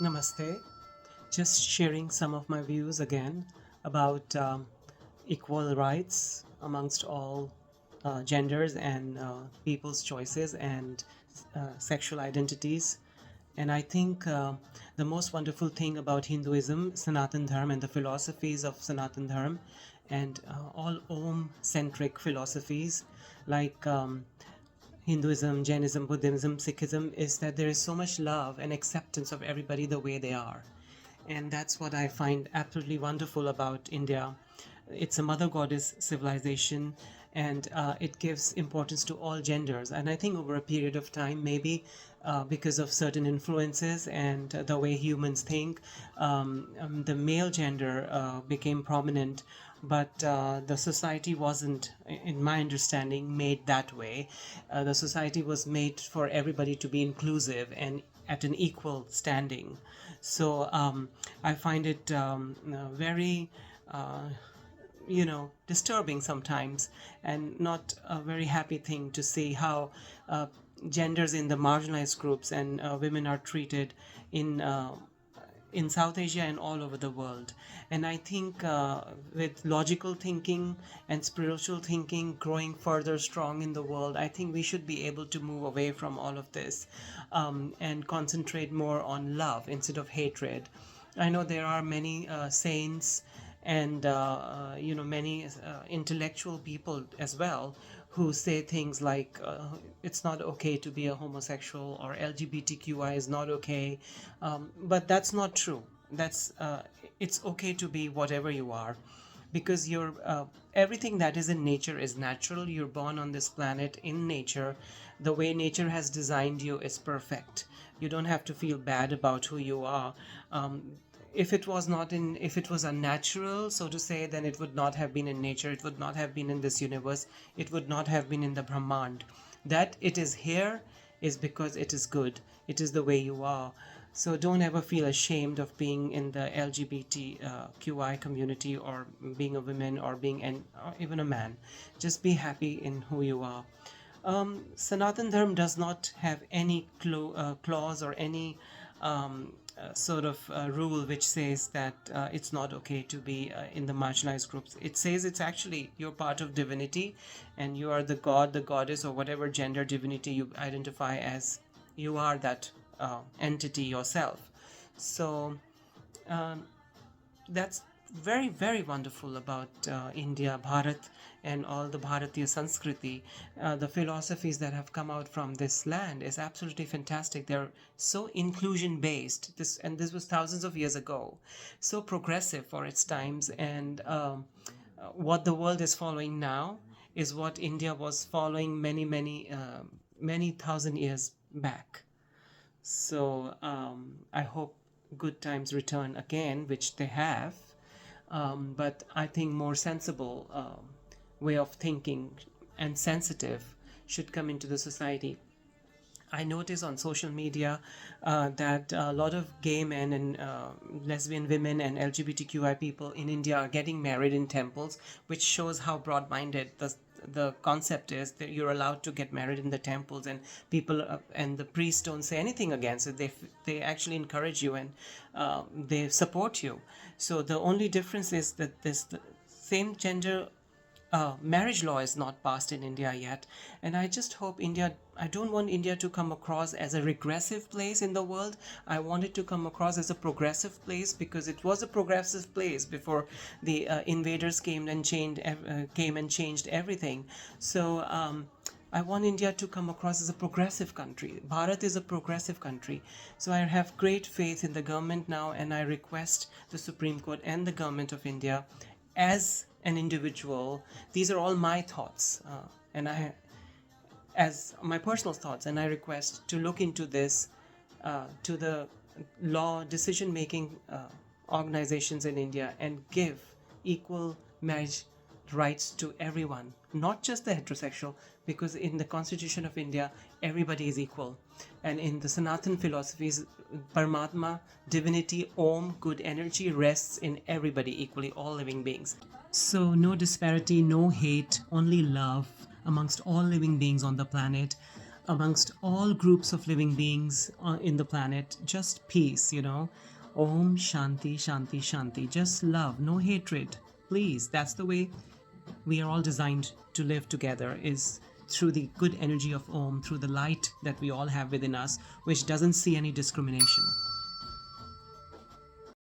Namaste. Just sharing some of my views again about equal rights amongst all genders and people's choices and sexual identities. And I think the most wonderful thing about Hinduism, Sanatan Dharma, and the philosophies of Sanatan Dharma, and all Om centric philosophies like Hinduism, Jainism, Buddhism, Sikhism, is that there is so much love and acceptance of everybody the way they are. And that's what I find absolutely wonderful about India. It's a mother goddess civilization, and it gives importance to all genders. And I think over a period of time, maybe because of certain influences and the way humans think, the male gender became prominent, but the society wasn't, in my understanding, made that way. The society was made for everybody to be inclusive and at an equal standing. So I find it very disturbing sometimes, and not a very happy thing to see how genders in the marginalized groups and women are treated in South Asia and all over the world. And I think with logical thinking and spiritual thinking growing further strong in the world, I think we should be able to move away from all of this and concentrate more on love instead of hatred. I know there are many saints and many intellectual people as well who say things like it's not okay to be a homosexual, or LGBTQI is not okay, but that's not true. That's It's okay to be whatever you are, because you're everything that is in nature is natural. You're born on this planet in nature. The way nature has designed you is perfect. You don't have to feel bad about who you are. If it was unnatural, so to say, then it would not have been in nature, it would not have been in this universe, it would not have been in the Brahmand. That it is here is because it is good, it is the way you are. So don't ever feel ashamed of being in the LGBTQI community, or being a woman, or or even a man. Just be happy in who you are. Sanatan Dharma does not have any clause or any sort of rule which says that it's not okay to be in the marginalized groups. It says it's actually you're part of divinity, and you are the god, the goddess, or whatever gender divinity you identify as. You are that entity yourself. So um, that's very, very wonderful about India, Bharat, and all the Bharatiya Sanskriti. The philosophies that have come out from this land is absolutely fantastic. They're so inclusion based. This was thousands of years ago, so progressive for its times. And what the world is following now is what India was following many thousand years back. So I hope good times return again, which they have. But I think more sensible way of thinking and sensitive should come into the society. I notice on social media that a lot of gay men and lesbian women and LGBTQI people in India are getting married in temples, which shows how broad-minded the concept is, that you're allowed to get married in the temples, and people and the priests don't say anything against it. They actually encourage you, and they support you. So the only difference is that this the same gender marriage law is not passed in India yet. And I just hope I don't want India to come across as a regressive place in the world. I want it to come across as a progressive place, because it was a progressive place before the invaders came and changed everything. So I want India to come across as a progressive country. Bharat is a progressive country. So I have great faith in the government now, and I request the Supreme Court and the government of India, as an individual, these are all my thoughts, and I, as my personal thoughts, and I request to look into this to the law decision making organizations in India, and give equal marriage rights to everyone, not just the heterosexual, because in the Constitution of India, everybody is equal. And in the Sanatan philosophies, Paramatma, divinity, Om, good energy rests in everybody equally, all living beings. So, no disparity, no hate, only love amongst all living beings on the planet. amongst all groups of living beings in the planet, just peace, Om Shanti Shanti Shanti. Just love, no hatred. Please, that's the way we are all designed to live together, is through the good energy of Om, through the light that we all have within us, which doesn't see any discrimination.